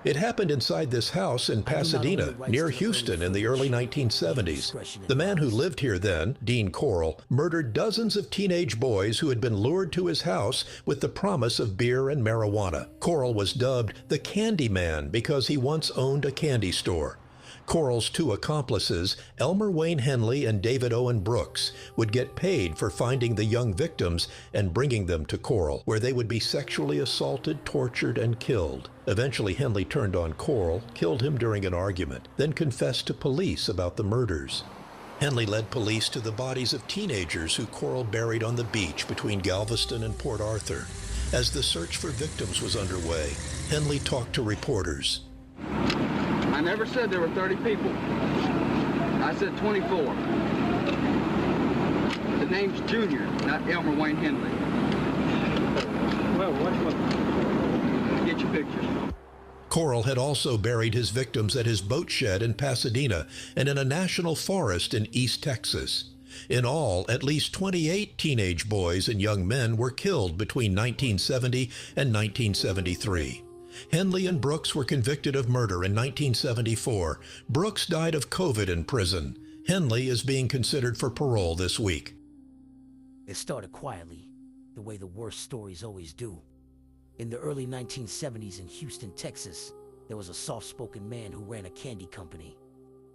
It happened inside this house in Pasadena, near Houston in the early 1970s. The man who lived here then, Dean Corll, murdered dozens of teenage boys who had been lured to his house with the promise of beer and marijuana. Corll was dubbed the Candyman because he once owned a candy store. Corll's two accomplices, Elmer Wayne Henley and David Owen Brooks, would get paid for finding the young victims and bringing them to Corll, where they would be sexually assaulted, tortured, and killed. Eventually, Henley turned on Corll, killed him during an argument, then confessed to police about the murders. Henley led police to the bodies of teenagers who Corll buried on the beach between Galveston and Port Arthur. As the search for victims was underway, Henley talked to reporters. I never said there were 30 people. I said 24. The name's Junior, not Elmer Wayne Henley. Well, what? Get your pictures. Corll had also buried his victims at his boat shed in Pasadena and in a national forest in East Texas. In all, at least 28 teenage boys and young men were killed between 1970 and 1973. Henley and Brooks were convicted of murder in 1974. Brooks died of COVID in prison. Henley is being considered for parole this week. It started quietly, the way the worst stories always do. In the early 1970s in Houston, Texas, there was a soft-spoken man who ran a candy company.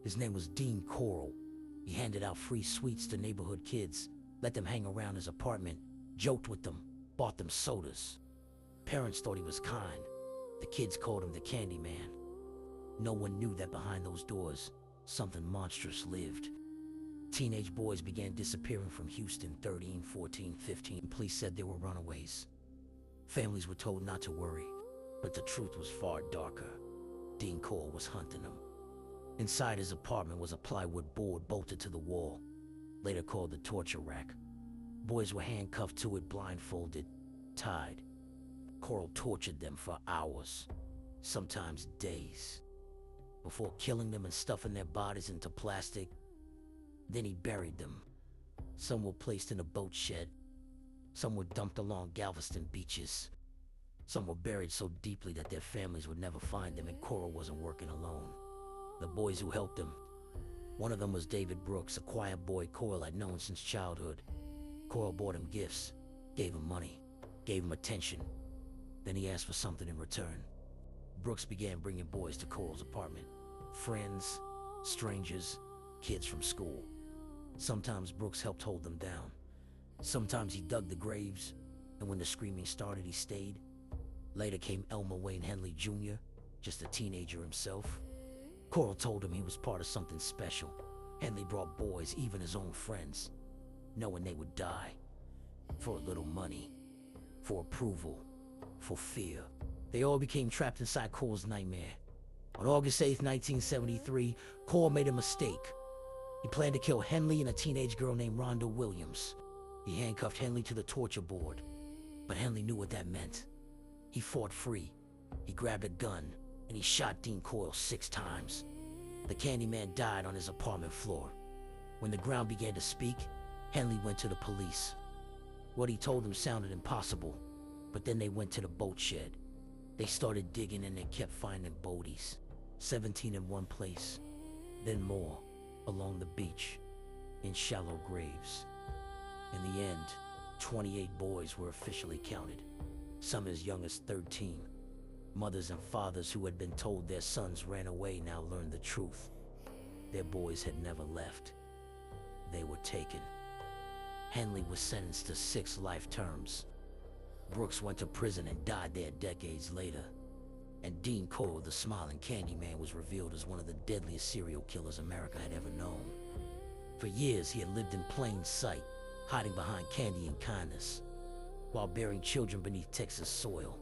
His name was Dean Corll. He handed out free sweets to neighborhood kids, let them hang around his apartment, joked with them, bought them sodas. Parents thought he was kind. The kids called him the Candyman. No one knew that behind those doors, something monstrous lived. Teenage boys began disappearing from Houston, 13, 14, 15. Police said they were runaways. Families were told not to worry, but the truth was far darker. Dean Corll was hunting them. Inside his apartment was a plywood board bolted to the wall, later called the torture rack. Boys were handcuffed to it, blindfolded, tied. Corll tortured them for hours, sometimes days, before killing them and stuffing their bodies into plastic. Then he buried them. Some were placed in a boat shed. Some were dumped along Galveston beaches. Some were buried so deeply that their families would never find them, and Corll wasn't working alone. The boys who helped him, one of them was David Brooks, a quiet boy Corll had known since childhood. Corll bought him gifts, gave him money, gave him attention. Then he asked for something in return. Brooks began bringing boys to Corll's apartment. Friends, strangers, kids from school. Sometimes Brooks helped hold them down. Sometimes he dug the graves, and when the screaming started, he stayed. Later came Elmer Wayne Henley Jr., just a teenager himself. Corll told him he was part of something special. Henley brought boys, even his own friends, knowing they would die. For a little money, for approval, for fear. They all became trapped inside Corll's nightmare. On August 8, 1973, Corll made a mistake. He planned to kill Henley and a teenage girl named Rhonda Williams. He handcuffed Henley to the torture board, but Henley knew what that meant. He fought free. He grabbed a gun, and he shot Dean Corll 6 times. The Candyman died on his apartment floor. When the ground began to speak, Henley went to the police. What he told them sounded impossible, but then they went to the boat shed. They started digging and they kept finding bodies, 17 in one place, then more along the beach, in shallow graves. In the end, 28 boys were officially counted, some as young as 13. Mothers and fathers who had been told their sons ran away now learned the truth. Their boys had never left. They were taken. Henley was sentenced to 6 life terms. Brooks went to prison and died there decades later. And Dean Corll, the smiling Candyman, was revealed as one of the deadliest serial killers America had ever known. For years, he had lived in plain sight, hiding behind candy and kindness, while burying children beneath Texas soil.